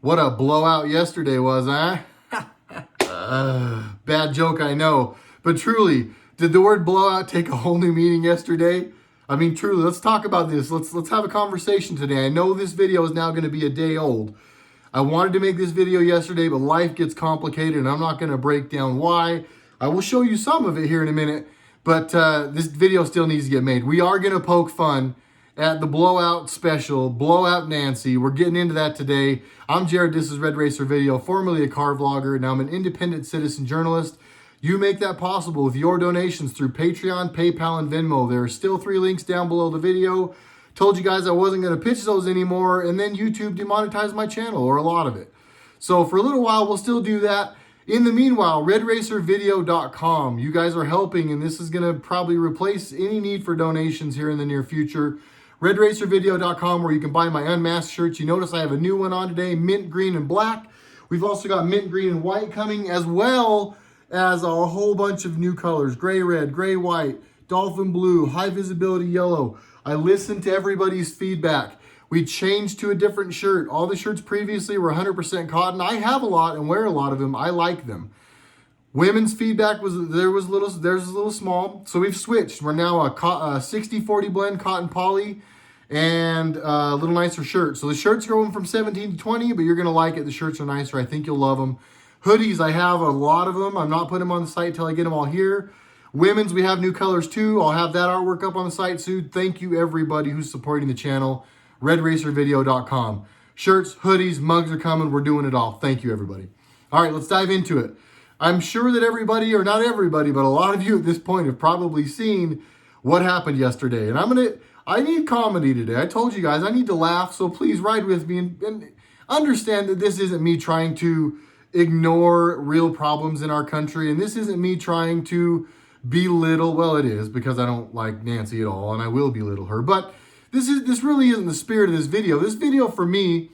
What a blowout yesterday was, huh? Bad joke, I know. But truly, did the word blowout take a whole new meaning yesterday? I mean, truly, let's talk about this. Let's have a conversation today. I know this video is now going to be a day old. I wanted to make this video yesterday, but life gets complicated, and I'm not going to break down why. I will show you some of it here in a minute, but this video still needs to get made. We are going to poke fun at the blowout special, Blowout Nancy. We're getting into that today. I'm Jared, this is RedRacer Video, formerly a car vlogger. Now I'm an independent citizen journalist. You make that possible with your donations through Patreon, PayPal, and Venmo. There are still 3 links down below the video. Told you guys I wasn't going to pitch those anymore, and then YouTube demonetized my channel, or a lot of it. So for a little while, we'll still do that. In the meanwhile, RedRacerVideo.com. You guys are helping, and this is going to probably replace any need for donations here in the near future. RedRacerVideo.com, where you can buy my unmasked shirts. You notice I have a new one on today, mint green and black. We've also got mint green and white coming, as well as a whole bunch of new colors. Gray red, gray white, dolphin blue, high visibility yellow. I listened to everybody's feedback. We changed to a different shirt. All the shirts previously were 100% cotton. I have a lot and wear a lot of them. I like them. Women's feedback was theirs was a little small, so we've switched. We're now a 60-40 blend cotton poly and a little nicer shirt. So the shirts are going from 17 to 20, but you're going to like it. The shirts are nicer. I think you'll love them. Hoodies, I have a lot of them. I'm not putting them on the site till I get them all here. Women's, we have new colors too. I'll have that artwork up on the site soon. Thank you everybody who's supporting the channel. RedRacerVideo.com. Shirts, hoodies, mugs are coming. We're doing it all. Thank you everybody. All right, let's dive into it. I'm sure that everybody, or not everybody, but a lot of you at this point have probably seen what happened yesterday. And I need comedy today. I told you guys I need to laugh, so please ride with me and understand that this isn't me trying to ignore real problems in our country. And this isn't me trying to belittle, well, it is, because I don't like Nancy at all, and I will belittle her. But this really isn't the spirit of this video. This video for me,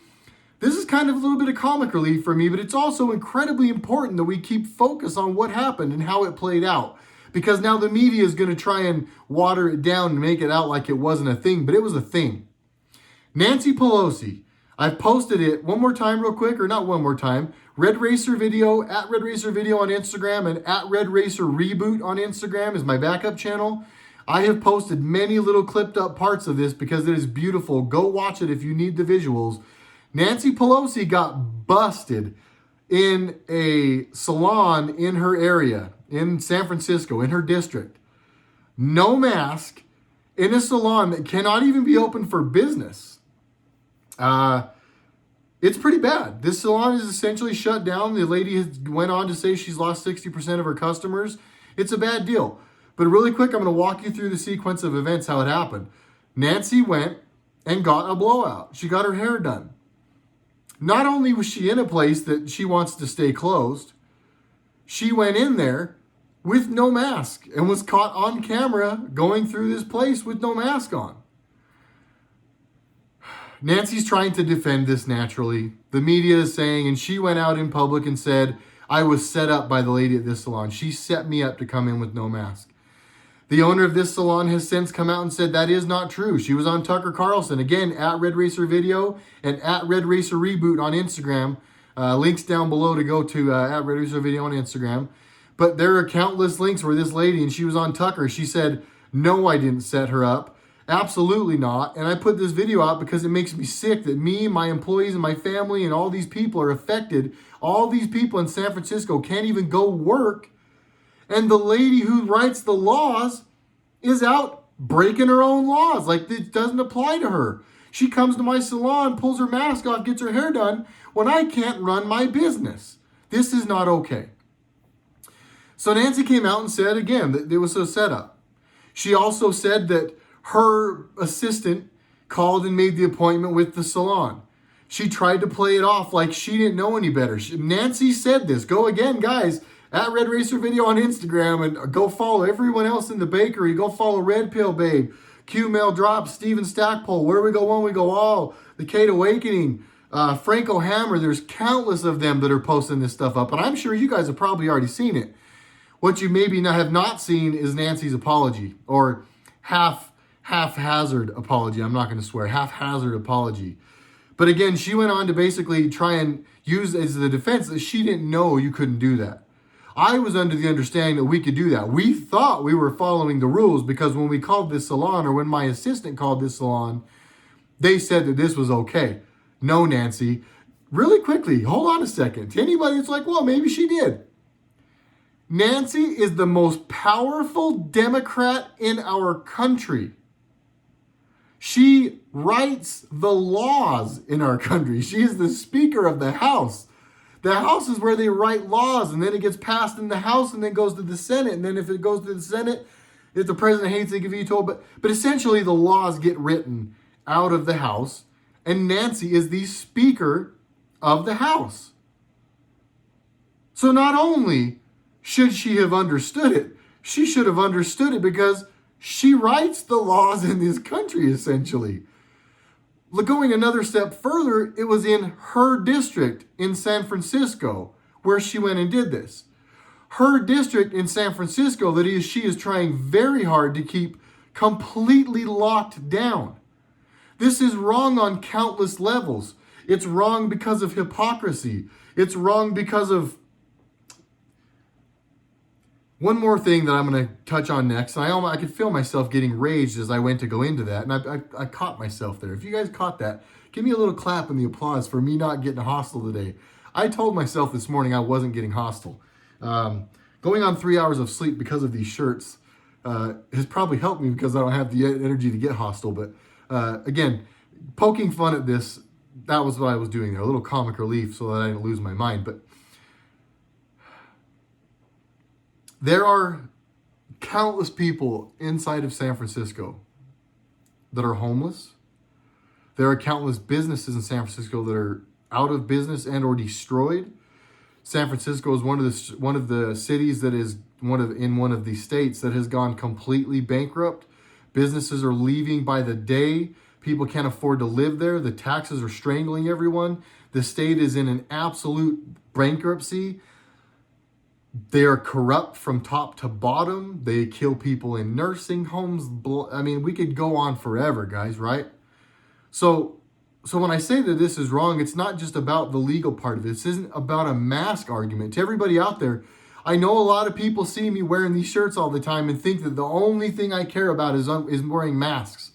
this is kind of a little bit of comic relief for me, but it's also incredibly important that we keep focus on what happened and how it played out. Because now the media is going to try and water it down and make it out like it wasn't a thing, but it was a thing. Nancy Pelosi, I've posted it one more time real quick, or not one more time. RedRacer Video, at RedRacer Video on Instagram, and at RedRacer Reboot on Instagram is my backup channel. I have posted many little clipped up parts of this because it is beautiful. Go watch it if you need the visuals. Nancy Pelosi got busted in a salon in her area in San Francisco, in her district. No mask, in a salon that cannot even be open for business. It's pretty bad. This salon is essentially shut down. The lady went on to say she's lost 60% of her customers. It's a bad deal. But really quick, I'm going to walk you through the sequence of events, how it happened. Nancy went and got a blowout. She got her hair done. Not only was she in a place that she wants to stay closed, she went in there with no mask and was caught on camera going through this place with no mask on. Nancy's trying to defend this naturally. The media is saying, and she went out in public and said, I was set up by the lady at this salon. She set me up to come in with no mask. The owner of this salon has since come out and said that is not true. She was on Tucker Carlson, again, at RedRacer Video and at RedRacer Reboot on Instagram. Links down below to go to at RedRacer Video on Instagram. But there are countless links where this lady, and she was on Tucker, she said, no, I didn't set her up. Absolutely not. And I put this video out because it makes me sick that me, my employees, and my family, and all these people are affected. All these people in San Francisco can't even go work. And the lady who writes the laws is out breaking her own laws. Like, it doesn't apply to her. She comes to my salon, pulls her mask off, gets her hair done when I can't run my business. This is not okay. So Nancy came out and said, again, that it was a setup. She also said that her assistant called and made the appointment with the salon. She tried to play it off like she didn't know any better. Nancy said this. Go again, guys, at RedRacer Video on Instagram, and go follow everyone else in the bakery. Go follow Red Pill Babe, Q Mail Drop, Steven Stackpole, Where We Go One, We Go All, The Kate Awakening, Franco Hammer. There's countless of them that are posting this stuff up, and I'm sure you guys have probably already seen it. What you maybe have not seen is Nancy's apology, or haphazard apology. I'm not going to swear. Haphazard apology. But again, she went on to basically try and use as the defense that she didn't know you couldn't do that. I was under the understanding that we could do that. We thought we were following the rules because when we called this salon, or when my assistant called this salon, they said that this was okay. No, Nancy. Really quickly, hold on a second. To anybody that's like, well, maybe she did. Nancy is the most powerful Democrat in our country. She writes the laws in our country. She is the Speaker of the House. The House is where they write laws, and then it gets passed in the House and then goes to the Senate. And then if it goes to the Senate, if the president hates it, give veto. But essentially the laws get written out of the House, and Nancy is the Speaker of the House. So not only should she have understood it, she should have understood it because she writes the laws in this country, essentially. Going another step further, it was in her district in San Francisco where she went and did this. Her district in San Francisco, that is, she is trying very hard to keep completely locked down. This is wrong on countless levels. It's wrong because of hypocrisy. It's wrong because of... One more thing that I'm going to touch on next, and I could feel myself getting raged as I went to go into that, and I caught myself there. If you guys caught that, give me a little clap in the applause for me not getting hostile today. I told myself this morning I wasn't getting hostile. Going on 3 hours of sleep because of these shirts has probably helped me because I don't have the energy to get hostile. But again, poking fun at this, that was what I was doing there. A little comic relief so that I didn't lose my mind. But there are countless people inside of San Francisco that are homeless. There are countless businesses in San Francisco that are out of business and or destroyed. San Francisco is one of the cities that is in one of the states that has gone completely bankrupt. Businesses are leaving by the day. People can't afford to live there. The taxes are strangling everyone. The state is in an absolute bankruptcy. They are corrupt from top to bottom. They kill people in nursing homes. I mean, we could go on forever, guys, right? So when I say that this is wrong, it's not just about the legal part of it. This isn't about a mask argument. To everybody out there, I know a lot of people see me wearing these shirts all the time and think that the only thing I care about is wearing masks.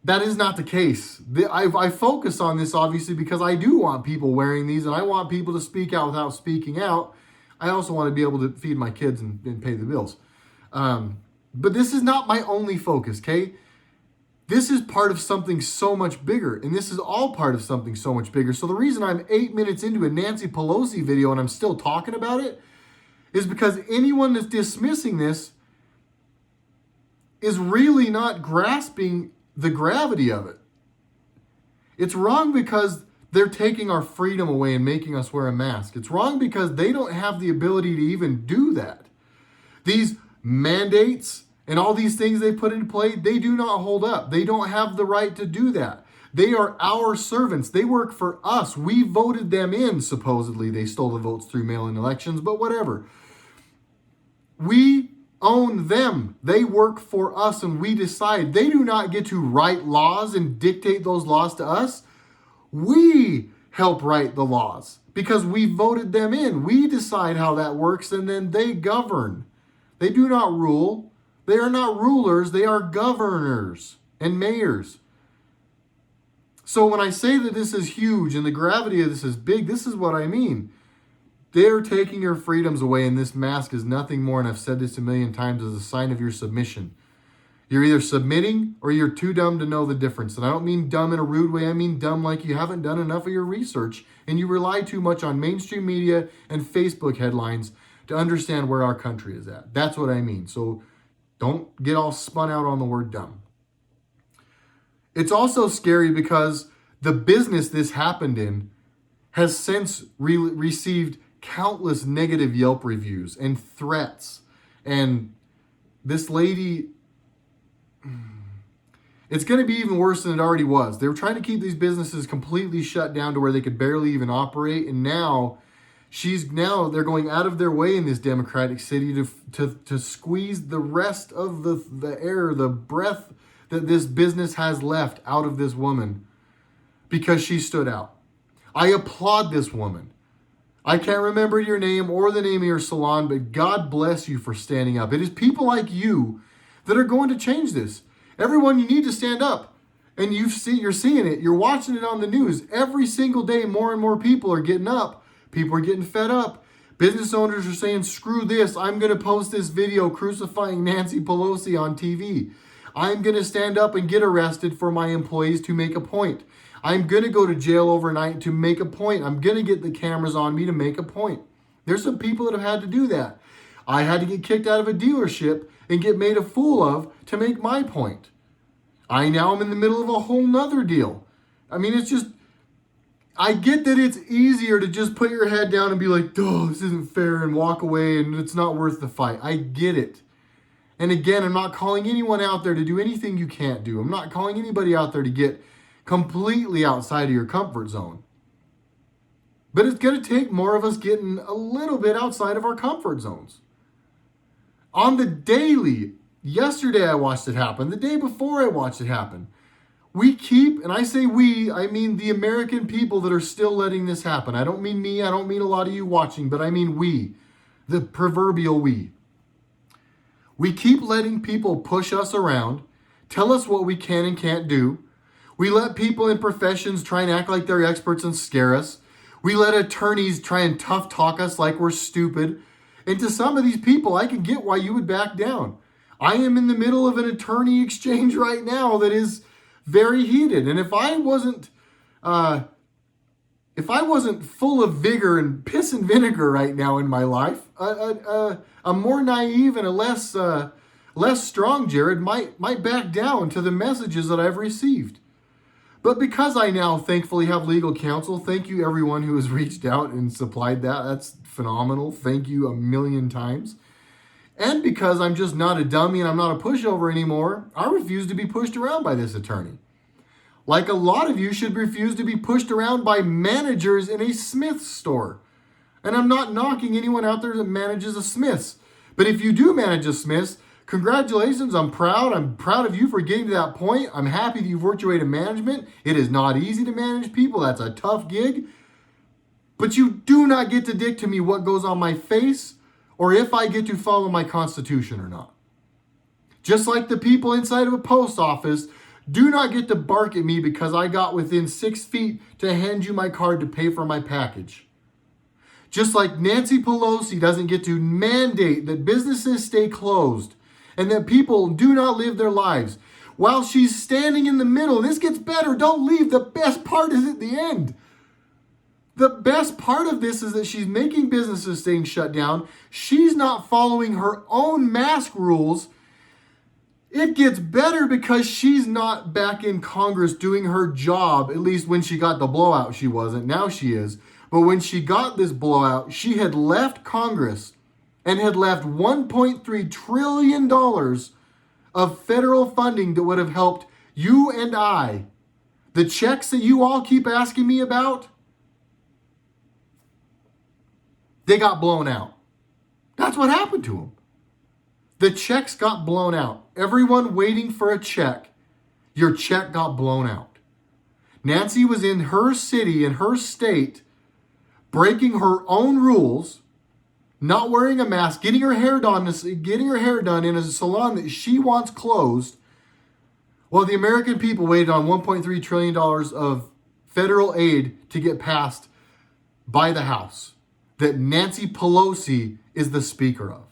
That is not the case. I focus on this, obviously, because I do want people wearing these, and I want people to speak out without speaking out. I also want to be able to feed my kids and pay the bills. But this is not my only focus, okay? This is part of something so much bigger, and this is all part of something so much bigger. So the reason I'm 8 minutes into a Nancy Pelosi video and I'm still talking about it is because anyone that's dismissing this is really not grasping the gravity of it. It's wrong because they're taking our freedom away and making us wear a mask. It's wrong because they don't have the ability to even do that. These mandates and all these things they put into play, they do not hold up. They don't have the right to do that. They are our servants. They work for us. We voted them in, supposedly. They stole the votes through mail-in elections, but whatever. We own them. They work for us and we decide. They do not get to write laws and dictate those laws to us. We help write the laws because we voted them in. We decide how that works and then they govern. They do not rule. They are not rulers. They are governors and mayors. So when I say that this is huge and the gravity of this is big, this is what I mean. They're taking your freedoms away, and this mask is nothing more, and I've said this a million times, as a sign of your submission. You're either submitting or you're too dumb to know the difference. And I don't mean dumb in a rude way. I mean dumb like you haven't done enough of your research and you rely too much on mainstream media and Facebook headlines to understand where our country is at. That's what I mean. So don't get all spun out on the word dumb. It's also scary because the business this happened in has since received countless negative Yelp reviews and threats. And this lady, it's going to be even worse than it already was. They were trying to keep these businesses completely shut down to where they could barely even operate. And now they're going out of their way in this democratic city to squeeze the rest of the air, the breath that this business has left out of this woman. because she stood out. I applaud this woman. I can't remember your name or the name of your salon, but God bless you for standing up. It is people like you that are going to change this. Everyone, you need to stand up. And you're seeing it. You're watching it on the news. Every single day, more and more people are getting up. People are getting fed up. Business owners are saying, screw this. I'm going to post this video crucifying Nancy Pelosi on TV. I'm going to stand up and get arrested for my employees to make a point. I'm going to go to jail overnight to make a point. I'm going to get the cameras on me to make a point. There's some people that have had to do that. I had to get kicked out of a dealership and get made a fool of to make my point. I now am in the middle of a whole nother deal. I mean, it's just, I get that it's easier to just put your head down and be like, oh, this isn't fair, and walk away and it's not worth the fight. I get it. And again, I'm not calling anyone out there to do anything you can't do. I'm not calling anybody out there to get completely outside of your comfort zone. But it's going to take more of us getting a little bit outside of our comfort zones. On the daily, yesterday I watched it happen. The day before I watched it happen. We keep, and I say we, I mean the American people that are still letting this happen. I don't mean me, I don't mean a lot of you watching, but I mean we, the proverbial we. We keep letting people push us around, tell us what we can and can't do. We let people in professions try and act like they're experts and scare us. We let attorneys try and tough talk us like we're stupid. And to some of these people, I can get why you would back down. I am in the middle of an attorney exchange right now that is very heated. And if I wasn't full of vigor and piss and vinegar right now in my life, a more naive and a less strong Jared might back down to the messages that I've received. But because I now thankfully have legal counsel, thank you everyone who has reached out and supplied that. That's phenomenal. Thank you a million times. And because I'm just not a dummy and I'm not a pushover anymore, I refuse to be pushed around by this attorney. Like a lot of you should refuse to be pushed around by managers in a Smith's store. And I'm not knocking anyone out there that manages a Smith's. But if you do manage a Smith's, congratulations, I'm proud. I'm proud of you for getting to that point. I'm happy that you've worked your way to management. It is not easy to manage people. That's a tough gig. But you do not get to dictate to me what goes on my face or if I get to follow my Constitution or not. Just like the people inside of a post office do not get to bark at me because I got within 6 feet to hand you my card to pay for my package. Just like Nancy Pelosi doesn't get to mandate that businesses stay closed and that people do not live their lives while she's standing in the middle. This gets better. Don't leave. The best part is at the end. The best part of this is that she's making businesses staying shut down. She's not following her own mask rules. It gets better because she's not back in Congress doing her job. At least when she got the blowout, she wasn't. Now she is. But when she got this blowout, she had left Congress and had left $1.3 trillion of federal funding that would have helped you and I. The checks that you all keep asking me about, they got blown out. That's what happened to them. The checks got blown out. Everyone waiting for a check, your check got blown out. Nancy was in her city, in her state, breaking her own rules, not wearing a mask, getting her hair done in a salon that she wants closed, while the American people waited on $1.3 trillion of federal aid to get passed by the House that Nancy Pelosi is the Speaker of.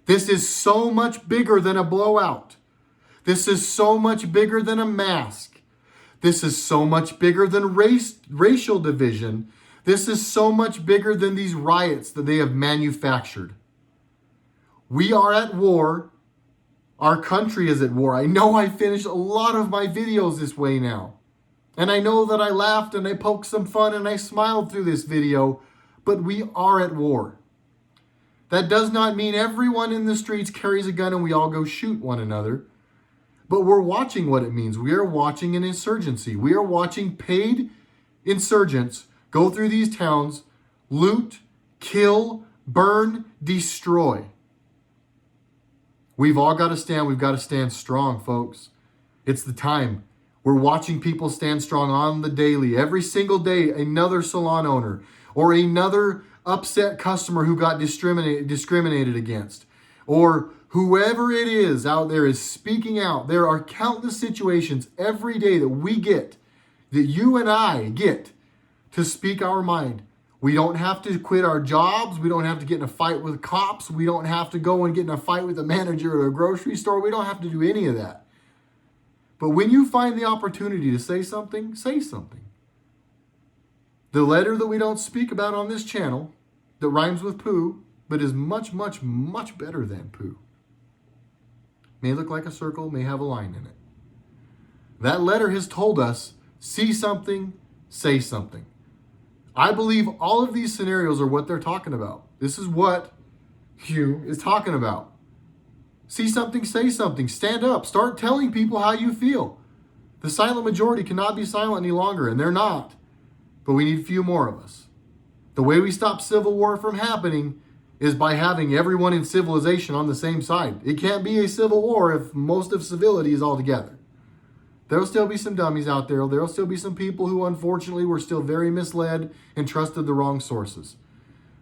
This is so much bigger than a blowout. This is so much bigger than a mask. This is so much bigger than racial division. This is so much bigger than these riots that they have manufactured. We are at war. Our country is at war. I know I finished a lot of my videos this way now. And I know that I laughed and I poked some fun and I smiled through this video, but we are at war. That does not mean everyone in the streets carries a gun and we all go shoot one another. But we're watching what it means. We are watching an insurgency. We are watching paid insurgents go through these towns, loot, kill, burn, destroy. We've all got to stand. We've got to stand strong, folks. It's the time. We're watching people stand strong on the daily. Every single day, another salon owner or another upset customer who got discriminated against, or whoever it is out there is speaking out. There are countless situations every day that we get, that you and I get, to speak our mind. We don't have to quit our jobs. We don't have to get in a fight with cops. We don't have to go and get in a fight with the manager at a grocery store. We don't have to do any of that. But when you find the opportunity to say something, say something. The letter that we don't speak about on this channel, that rhymes with poo, but is much, much, much better than poo. May look like a circle, may have a line in it. That letter has told us, see something, say something. I believe all of these scenarios are what they're talking about. This is what Hugh is talking about. See something, say something. Stand up. Start telling people how you feel. The silent majority cannot be silent any longer, and they're not. But we need a few more of us. The way we stop civil war from happening is by having everyone in civilization on the same side. It can't be a civil war if most of civility is all together. There'll still be some dummies out there. There'll still be some people who unfortunately were still very misled and trusted the wrong sources.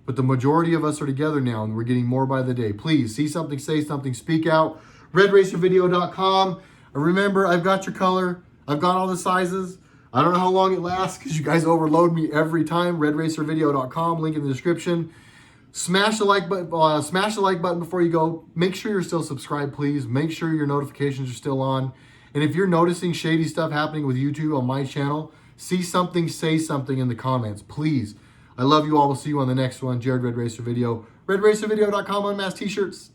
But the majority of us are together now, and we're getting more by the day. Please, see something, say something, speak out. RedRacerVideo.com. And remember, I've got your color. I've got all the sizes. I don't know how long it lasts because you guys overload me every time. RedRacerVideo.com, link in the description. Smash the like button before you go. Make sure you're still subscribed, please. Make sure your notifications are still on. And if you're noticing shady stuff happening with YouTube on my channel, see something, say something in the comments, please. I love you all. We'll see you on the next one. Jared, Red Racer Video. RedRacerVideo.com, unmasked t-shirts.